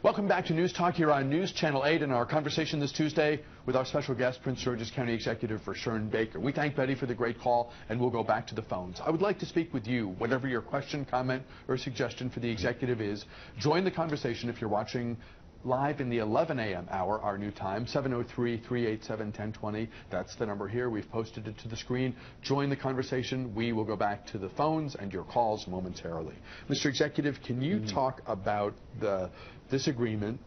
Welcome back to News Talk here on News Channel 8 and our conversation this Tuesday with our special guest, Prince George's County Executive for Shern Baker. We thank Betty for the great call, and we'll go back to the phones. I would like to speak with you. Whatever your question, comment, or suggestion for the executive is, join the conversation if you're watching live in the 11 a.m. hour, our new time, 703-387-1020. That's the number here. We've posted it to the screen. Join the conversation. We will go back to the phones and your calls momentarily. Mr. Executive, can you talk about the disagreement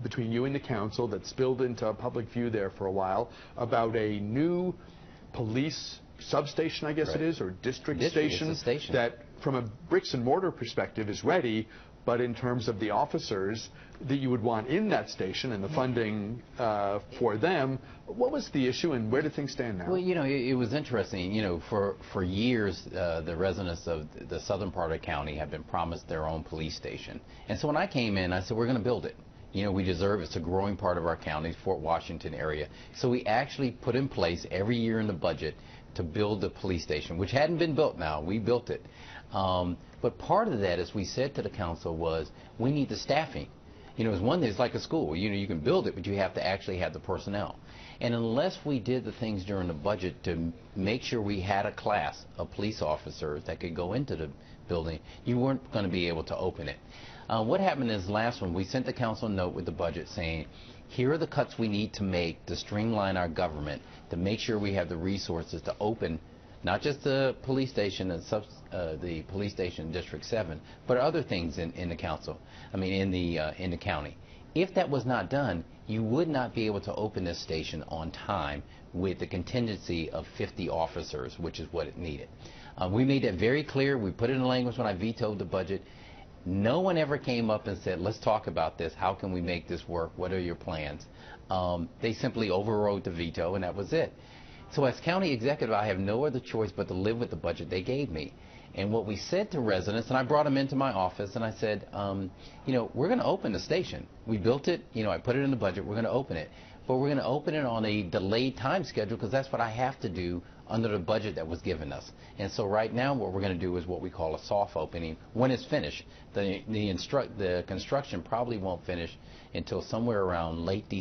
between you and the council that spilled into public view there for a while about a new police substation, I guess it is, or district station that, from a bricks and mortar perspective, is ready, but in terms of the officers that you would want in that station and the funding for them, what was the issue and where do things stand now? Well, you know, it was interesting. You know, for years, the residents of the southern part of the county have been promised their own police station. And so when I came in, I said, we're going to build it. You know, we deserve it. It's a growing part of our county, Fort Washington area. So we actually put in place every year in the budget to build the police station, which hadn't been built now. We built it. But part of that, as we said to the council, was we need the staffing. You know, it's one thing, it's like a school. You know, you can build it, but you have to actually have the personnel. And unless we did the things during the budget to make sure we had a class of police officers that could go into the building, you weren't going to be able to open it. What happened is last one, we sent the council a note with the budget saying, here are the cuts we need to make to streamline our government, to make sure we have the resources to open not just the police station and the police station in District 7, but other things in the council. I mean, in the county. If that was not done, you would not be able to open this station on time with the contingency of 50 officers, which is what it needed. We made that very clear. We put it in language when I vetoed the budget. No one ever came up and said, let's talk about this. How can we make this work? What are your plans? They simply overrode the veto, and that was it. So as county executive, I have no other choice but to live with the budget they gave me. And what we said to residents, and I brought them into my office, and I said, you know, we're going to open the station. We built it. You know, I put it in the budget. We're going to open it. But we're going to open it on a delayed time schedule because that's what I have to do under the budget that was given us. And so right now what we're going to do is what we call a soft opening when it's finished. The construction probably won't finish until somewhere around late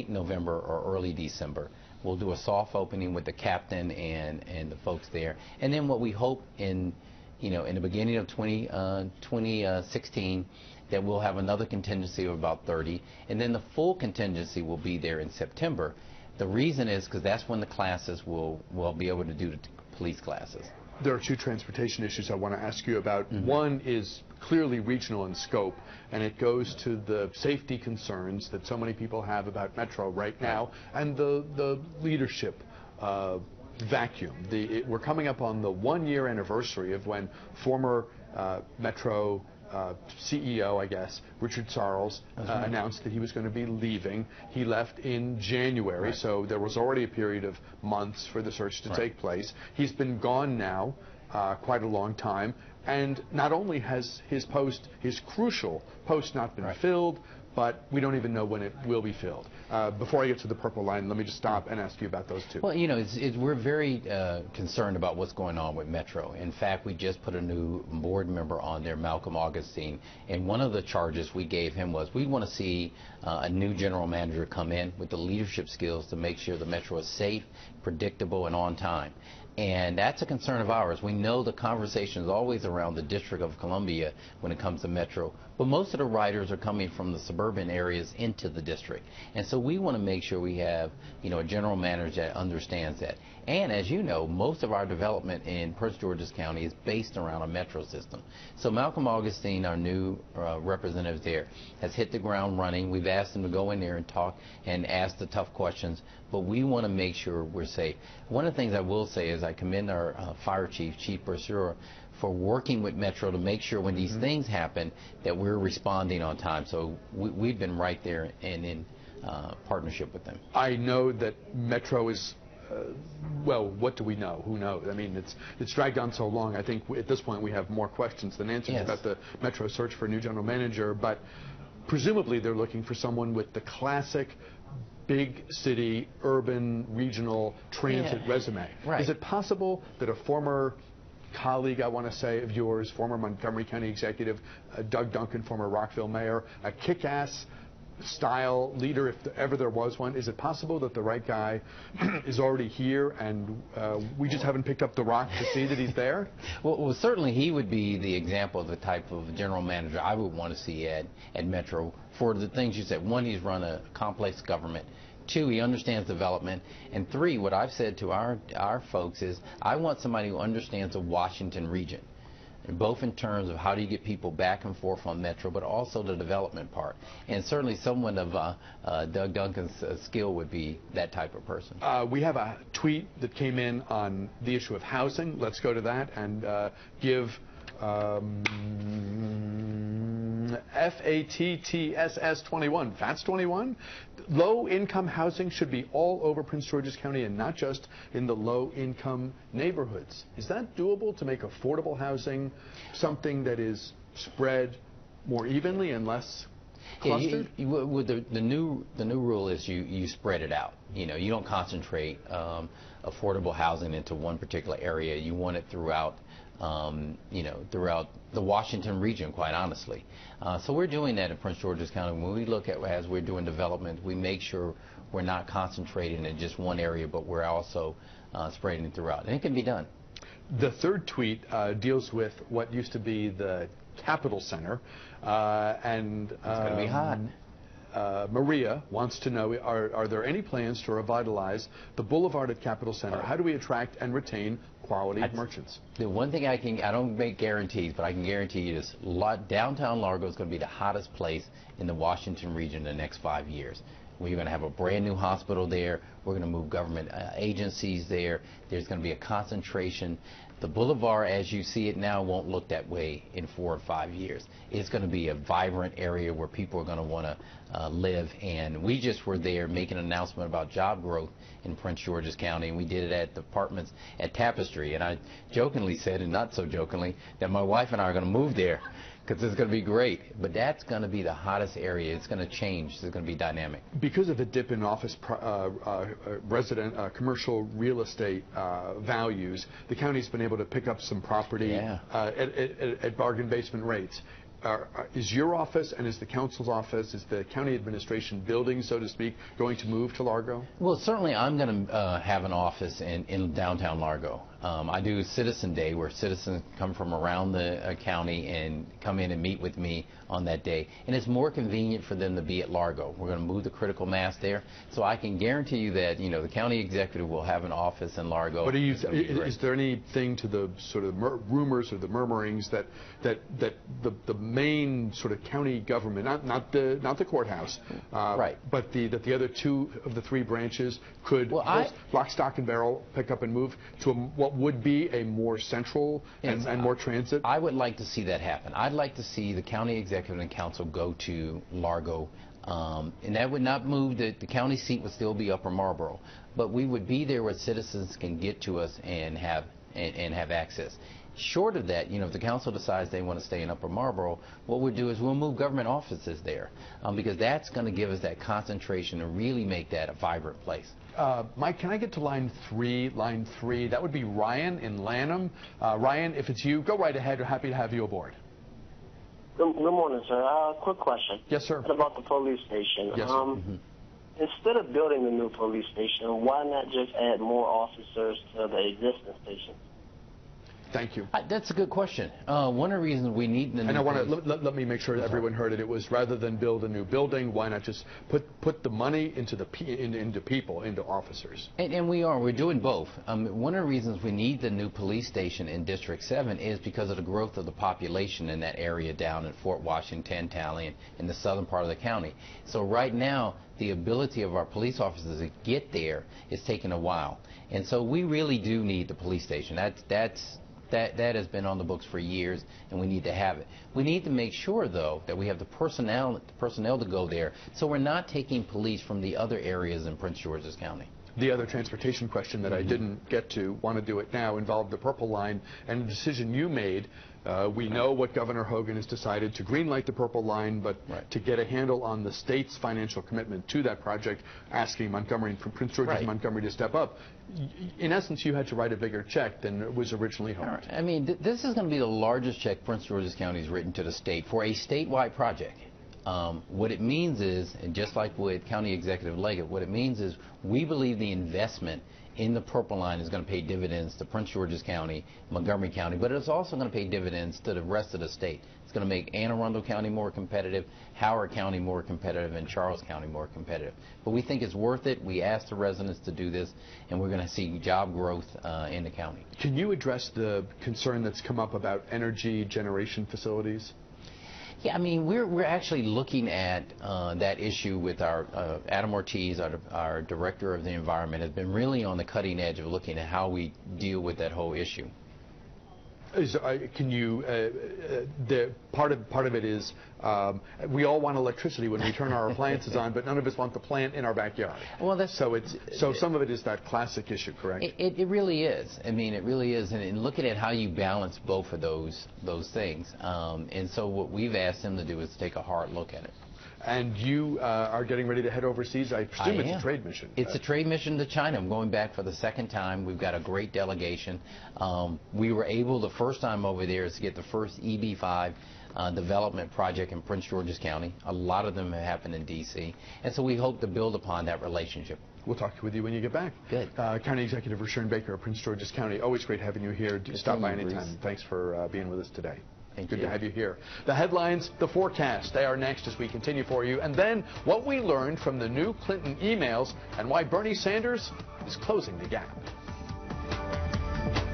November or early December. We'll do a soft opening with the captain and the folks there. And then what we hope in the beginning of 2016, that we'll have another contingency of about 30. And then the full contingency will be there in September. The reason is because that's when the classes will be able to do the police classes. There are two transportation issues I want to ask you about. One is clearly regional in scope, and it goes to the safety concerns that so many people have about Metro right now, and the leadership vacuum. We're coming up on the one-year anniversary of when former Metro CEO, I guess, Richard Sarles, announced that he was going to be leaving. He left in January, so there was already a period of months for the search to take place. He's been gone now quite a long time, and not only has his crucial post not been filled, but we don't even know when it will be filled. Before I get to the purple line, let me just stop and ask you about those two. Well, you know, we're very concerned about what's going on with Metro. In fact, we just put a new board member on there, Malcolm Augustine, and one of the charges we gave him was we want to see a new general manager come in with the leadership skills to make sure the Metro is safe, predictable, and on time. And that's a concern of ours. We know the conversation is always around the District of Columbia when it comes to Metro, but most of the riders are coming from the suburban areas into the district. And so we want to make sure we have, you know, a general manager that understands that. And as you know, most of our development in Prince George's County is based around a Metro system. So Malcolm Augustine, our new representative there, has hit the ground running. We've asked him to go in there and talk and ask the tough questions, but we want to make sure we're safe. One of the things I will say is I commend our fire chief, Chief Brasura, for working with Metro to make sure when these things happen that we're responding on time. So we've been right there and in partnership with them. I know that Metro is, well, what do we know? Who knows? I mean, it's dragged on so long. I think at this point we have more questions than answers about the Metro search for a new general manager, but presumably they're looking for someone with the classic big city, urban, regional transit resume. Is it possible that a former colleague, I want to say, of yours, former Montgomery County Executive Doug Duncan, former Rockville Mayor, a kick-ass style leader, if ever there was one. Is it possible that the right guy is already here and we just haven't picked up the rock to see that he's there? Well, certainly he would be the example of the type of general manager I would want to see at Metro for the things you said. One, he's run a complex government. Two, he understands development. And three, what I've said to our folks is I want somebody who understands the Washington region, both in terms of how do you get people back and forth on Metro, but also the development part. And certainly someone of Doug Duncan's skill would be that type of person. We have a tweet that came in on the issue of housing. Let's go to that and give FATTSS21, FATS21. Low-income housing should be all over Prince George's County and not just in the low-income neighborhoods. Is that doable to make affordable housing something that is spread more evenly and less clustered? Yeah, the new rule is you spread it out. You know, you don't concentrate affordable housing into one particular area. You want it throughout. Throughout the Washington region, quite honestly. So we're doing that in Prince George's County. When we look at, as we're doing development, we make sure we're not concentrating in just one area, but we're also spreading it throughout. And it can be done. The third tweet deals with what used to be the Capitol Center. And it's going to be hot. Maria wants to know, are there any plans to revitalize the boulevard at Capitol Center? How do we attract and retain quality merchants? The one thing I don't make guarantees, but I can guarantee you this: downtown Largo is going to be the hottest place in the Washington region in the next 5 years. We're going to have a brand new hospital there. We're going to move government agencies there. There's going to be a concentration. The boulevard, as you see it now, won't look that way in 4 or 5 years. It's going to be a vibrant area where people are going to want to live. And we just were there making an announcement about job growth in Prince George's County, and we did it at the apartments at Tapestry. And I jokingly said, and not so jokingly, that my wife and I are going to move there because it's going to be great. But that's going to be the hottest area. It's going to change. It's going to be dynamic. Because of the dip in office commercial real estate values, the county's been able to pick up some property at bargain basement rates. Is your office and is the council's office, is the county administration building, so to speak, going to move to Largo? Well, certainly I'm going to have an office in downtown Largo. I do Citizen Day, where citizens come from around the county and come in and meet with me on that day. And it's more convenient for them to be at Largo. We're going to move the critical mass there. So I can guarantee you that, the county executive will have an office in Largo. But is there anything to the sort of rumors or the murmurings that the main sort of county government, not the courthouse, right, but that the other two of the three branches could lock, stock, and barrel pick up and move to what would be a more central and more transit? I would like to see that happen. I'd like to see the county executive and council go to Largo, and that would not move. The county seat would still be Upper Marlboro, but we would be there where citizens can get to us and have access. Short of that, if the council decides they want to stay in Upper Marlboro, what we'll do is we'll move government offices there, because that's going to give us that concentration and really make that a vibrant place. Mike, can I get to line 3? Line 3, that would be Ryan in Lanham. Ryan, if it's you, go right ahead. We're happy to have you aboard. Good morning, sir. Quick question. Yes, sir. What about the police station? Yes, sir. Instead of building a new police station, why not just add more officers to the existing station? Thank you. That's a good question. One of the reasons we need the new... And I want to let me make sure that everyone heard it. It was rather than build a new building, why not just put the money into people, into officers? And we're doing both. One of the reasons we need the new police station in District 7 is because of the growth of the population in that area down in Fort Washington, Tally, in the southern part of the county. So right now, the ability of our police officers to get there is taking a while. And so we really do need the police station. That has been on the books for years, and we need to have it. We need to make sure, though, that we have the personnel to go there, so we're not taking police from the other areas in Prince George's County. The other transportation question that I didn't get to, want to do it now, involved the Purple Line and the decision you made We know what Governor Hogan has decided to greenlight the Purple Line, but to get a handle on the state's financial commitment to that project, asking Montgomery, Prince George's and Montgomery to step up. In essence, you had to write a bigger check than it was originally hoped. I mean, this is going to be the largest check Prince George's County has written to the state for a statewide project. What it means is, and just like with County Executive Leggett, what it means is we believe the investment in the Purple Line is going to pay dividends to Prince George's County, Montgomery County, but it's also going to pay dividends to the rest of the state. It's going to make Anne Arundel County more competitive, Howard County more competitive, and Charles County more competitive. But we think it's worth it. We asked the residents to do this, and we're going to see job growth in the county. Can you address the concern that's come up about energy generation facilities? Yeah, I mean, we're actually looking at that issue with our Adam Ortiz, our Director of the Environment, has been really on the cutting edge of looking at how we deal with that whole issue. Can you? Part of it is we all want electricity when we turn our appliances on, but none of us want the plant in our backyard. Well, that's so some of it is that classic issue, correct? It really is. I mean, it really is, and looking at how you balance both of those things. And so what we've asked them to do is take a hard look at it. And you are getting ready to head overseas? I presume it's a trade mission. It's a trade mission to China. I'm going back for the second time. We've got a great delegation. We were able, the first time over there, is to get the first EB5 development project in Prince George's County. A lot of them have happened in D.C. And so we hope to build upon that relationship. We'll talk with you when you get back. Good. County Executive Rashawn Baker of Prince George's County. Always great having you here. Stop by anytime. Thanks for being with us today. Good to have you here. The headlines, the forecast, they are next as we continue for you. And then what we learned from the new Clinton emails and why Bernie Sanders is closing the gap.